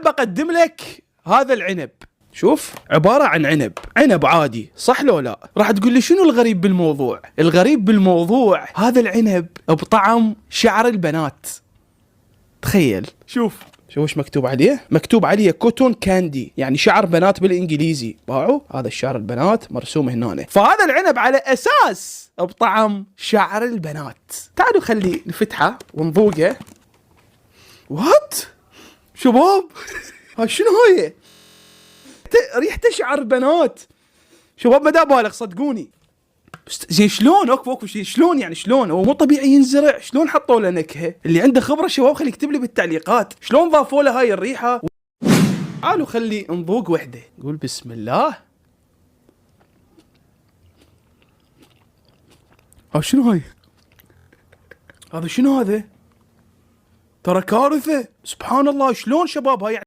بقدم لك هذا العنب. شوف عبارة عن عنب عادي، صح لو لا؟ راح تقول لي شنو الغريب بالموضوع؟ الغريب بالموضوع هذا العنب بطعم شعر البنات. تخيل، شوف ايش مكتوب عليه. مكتوب عليه كوتون كاندي، يعني شعر بنات بالانجليزي. باعوا هذا الشعر البنات مرسوم هنا، فهذا العنب على اساس بطعم شعر البنات. تعالوا خلي نفتحه ونذوقه. وات شباب ها شنو هي؟ ريحته شعر بنات شباب، ما دا بالغ صدقوني. زين شلون اوكو شلون يعني شلون هو مو طبيعي ينزرع؟ شلون حطوا له نكهه؟ اللي عنده خبره شباب خلي يكتب لي بالتعليقات شلون ضافوا له هاي الريحه. تعالوا خلي نذوق وحده. قول بسم الله. شنو هاي؟ هذا شنو هذا؟ ترى كارثه. سبحان الله، شلون شباب هاي